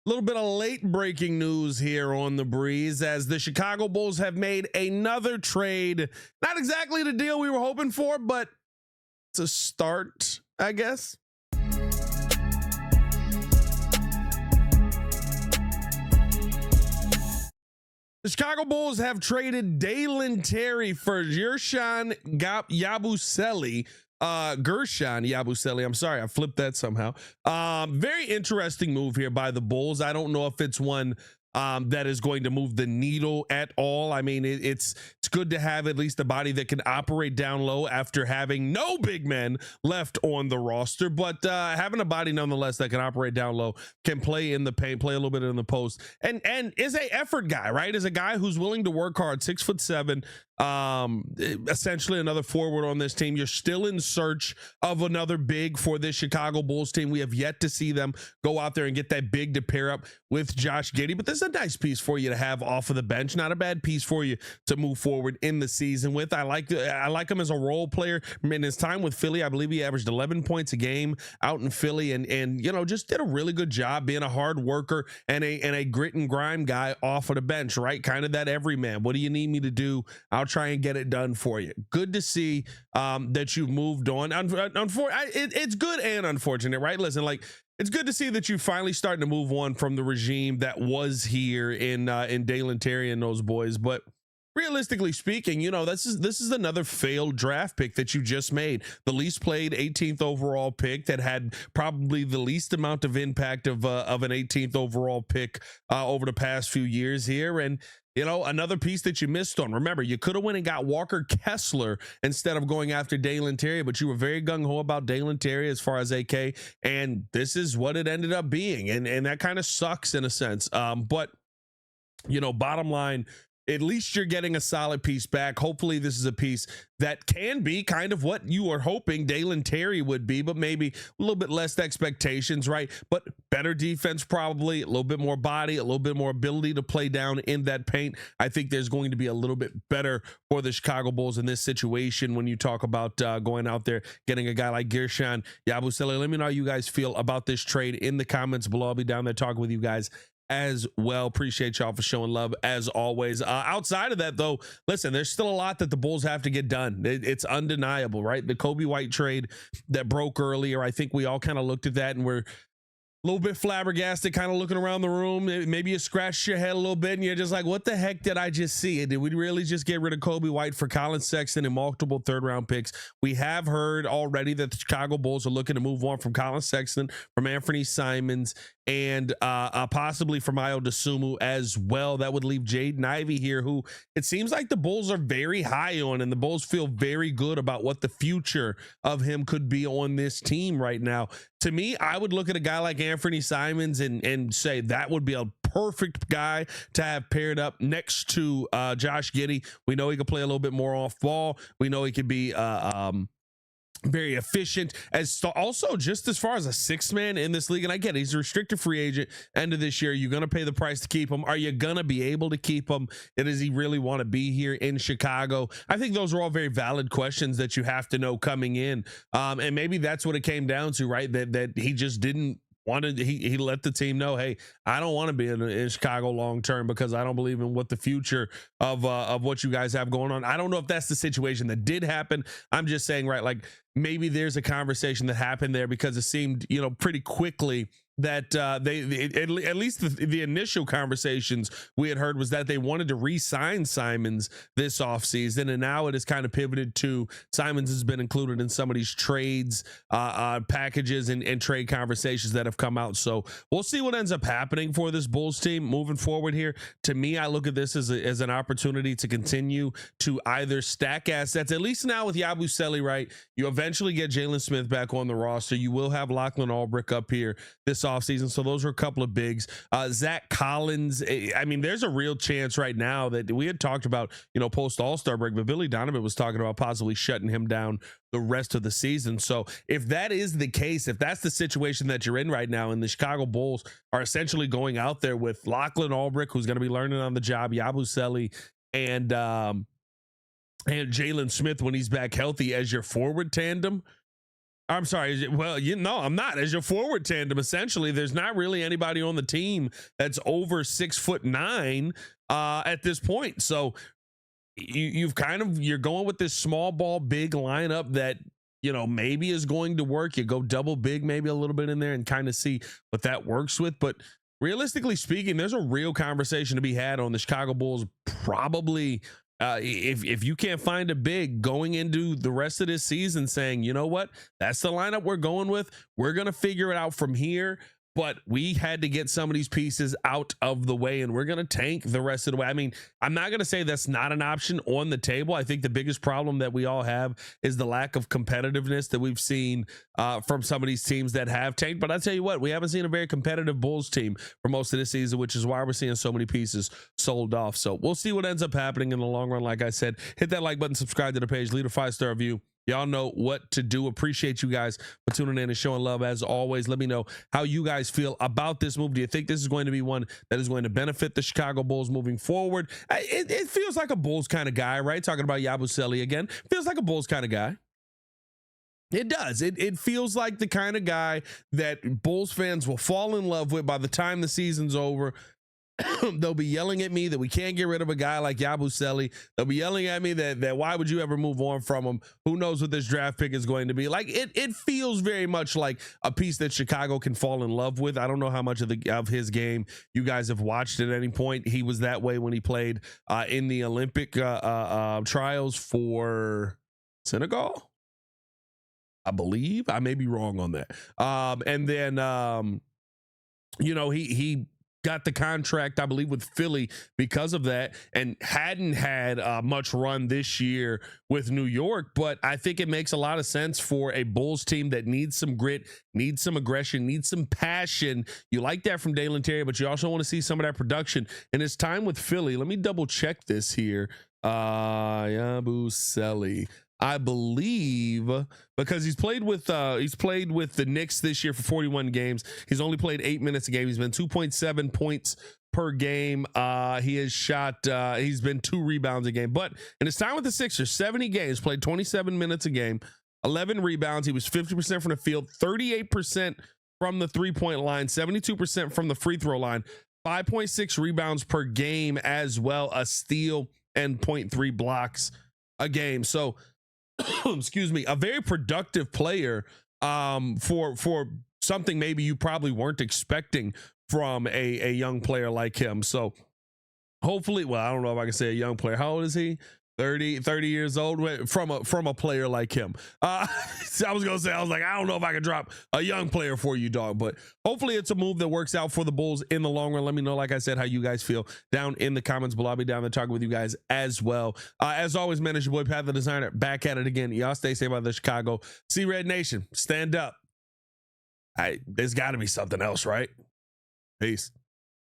A little bit of late breaking news here on the breeze as the Chicago Bulls have made another trade. Not exactly the deal we were hoping for, but it's a start, I guess. The Chicago Bulls have traded Dalen Terry for Guerschon Yabusele. Guerschon Yabusele. I'm sorry, I flipped that somehow. Very interesting move here by the Bulls. I don't know if it's one that is going to move the needle at all. I mean, it's good to have at least a body that can operate down low after having no big men left on the roster, but having a body nonetheless that can operate down low, can play in the paint, play a little bit in the post, and is a effort guy, right? Is a guy who's willing to work hard, 6'7", essentially another forward on this team. You're still in search of another big for this Chicago Bulls team. We have yet to see them go out there and get that big to pair up with Josh Giddey, but this is a nice piece for you to have off of the bench. Not a bad piece for you to move forward in the season with. I like him as a role player. In his time with Philly, I believe he averaged 11 points a game out in Philly, and you know, just did a really good job being a hard worker and a grit and grime guy off of the bench, right? Kind of that everyman. What do you need me to do? I'll try and get it done for you. Good to see that you've moved on. It's good and unfortunate, right? Listen, like, it's good to see that you're finally starting to move on from the regime that was here in Dalen Terry and those boys. But realistically speaking, you know, this is another failed draft pick that you just made. The least played 18th overall pick that had probably the least amount of impact of an 18th overall pick over the past few years here. And you know, another piece that you missed on. Remember, you could have went and got Walker Kessler instead of going after Dalen Terry, but you were very gung-ho about Dalen Terry as far as AK, and this is what it ended up being, and that kind of sucks in a sense. But, you know, bottom line, at least you're getting a solid piece back. Hopefully this is a piece that can be kind of what you are hoping Dalen Terry would be, but maybe a little bit less expectations, right? But better defense, probably a little bit more body, a little bit more ability to play down in that paint. I think there's going to be a little bit better for the Chicago Bulls in this situation when you talk about going out there, getting a guy like Guerschon Yabusele. Let me know how you guys feel about this trade in the comments below. I'll be down there talking with you guys as well. Appreciate y'all for showing love as always. Outside of that, though, listen, there's still a lot that the Bulls have to get done. It's undeniable, right? The Kobe White trade that broke earlier, I think we all kind of looked at that and we're a little bit flabbergasted, kind of looking around the room. Maybe you scratched your head a little bit and you're just like, what the heck did I just see? Did we really just get rid of Kobe White for Colin Sexton and multiple third-round picks? We have heard already that the Chicago Bulls are looking to move on from Colin Sexton, from Anthony Simons, and possibly from Ayo Dosunmu as well. That would leave Jaden Ivey here, who it seems like the Bulls are very high on, and the Bulls feel very good about what the future of him could be on this team right now. To me, I would look at a guy like Anthony Simons and say that would be a perfect guy to have paired up next to Josh Giddey. We know he could play a little bit more off ball. We know he could be very efficient also just as far as a sixth man in this league. And I get it, he's a restricted free agent end of this year. You're going to pay the price to keep him. Are you going to be able to keep him? And does he really want to be here in Chicago? I think those are all very valid questions that you have to know coming in. And maybe that's what it came down to, right? That he just didn't wanted. He let the team know, hey, I don't want to be in Chicago long term because I don't believe in what the future of what you guys have going on. I don't know if that's the situation that did happen. I'm just saying, right, like maybe there's a conversation that happened there because it seemed, you know, pretty quickly that at least the initial conversations we had heard was that they wanted to re-sign Simons this offseason, and now it has kind of pivoted to Simons has been included in some of these trades packages and trade conversations that have come out. So we'll see what ends up happening for this Bulls team moving forward here. To me, I look at this as an opportunity to continue to either stack assets, at least now with Yabusele, right? You eventually get Jalen Smith back on the roster. You will have Lachlan Albrecht up here this offseason. So those are a couple of bigs. Zach Collins, I mean, there's a real chance right now that we had talked about, you know, post All-Star break, but Billy Donovan was talking about possibly shutting him down the rest of the season. So if that is the case, if that's the situation that you're in right now, and the Chicago Bulls are essentially going out there with Lachlan Albrecht, who's going to be learning on the job, Yabusele, and Jalen Smith when he's back healthy as your forward tandem, I'm sorry. Well, I'm not. As your forward tandem, essentially, there's not really anybody on the team that's over 6'9" at this point. So you're going with this small ball big lineup that maybe is going to work. You go double big maybe a little bit in there and kind of see what that works with. But realistically speaking, there's a real conversation to be had on the Chicago Bulls probably. If you can't find a big going into the rest of this season saying, you know what, that's the lineup we're going with, we're going to figure it out from here. But we had to get some of these pieces out of the way, and we're going to tank the rest of the way. I mean, I'm not going to say that's not an option on the table. I think the biggest problem that we all have is the lack of competitiveness that we've seen from some of these teams that have tanked. But I tell you what, we haven't seen a very competitive Bulls team for most of this season, which is why we're seeing so many pieces sold off. So we'll see what ends up happening in the long run. Like I said, hit that like button, subscribe to the page, leave a 5-star review. Y'all know what to do. Appreciate you guys for tuning in and showing love as always. Let me know how you guys feel about this move. Do you think this is going to be one that is going to benefit the Chicago Bulls moving forward? It feels like a Bulls kind of guy, right? Talking about Yabusele again. Feels like a Bulls kind of guy. It does. It feels like the kind of guy that Bulls fans will fall in love with by the time the season's over. They'll be yelling at me that we can't get rid of a guy like Yabusele. They'll be yelling at me that why would you ever move on from him? Who knows what this draft pick is going to be? Like it feels very much like a piece that Chicago can fall in love with. I don't know how much of his game you guys have watched at any point. He was that way when he played in the Olympic trials for Senegal, I believe. I may be wrong on that. And then he got the contract, I believe, with Philly because of that, and hadn't had much run this year with New York. But I think it makes a lot of sense for a Bulls team that needs some grit, needs some aggression, needs some passion. You like that from Dalen Terry, but you also want to see some of that production. And his time with Philly, let me double check this here. Yabusele, I believe, because he's played with the Knicks this year for 41 games. He's only played 8 minutes a game. He's been 2.7 points per game. He has shot, he's been 2 rebounds a game. But in his time with the Sixers, 70 games, played 27 minutes a game, 11 rebounds. He was 50% from the field, 38% from the 3-point line, 72% from the free throw line, 5.6 rebounds per game as well, a steal and 0.3 blocks a game. So excuse me, a very productive player for something maybe you probably weren't expecting from a young player like him. So hopefully, well, I don't know if I can say a young player. How old is he? 30 years old from a player like him. I was gonna say, I was like, I don't know if I can drop a young player for you, dog, but hopefully it's a move that works out for the Bulls in the long run. Let me know, like I said, how you guys feel down in the comments below. I'll be down there talking with you guys as well. As always, man, it's your boy Pat the Designer, back at it again. Y'all stay safe out there, Chicago. See Red Nation, stand up. There's got to be something else, right? Peace.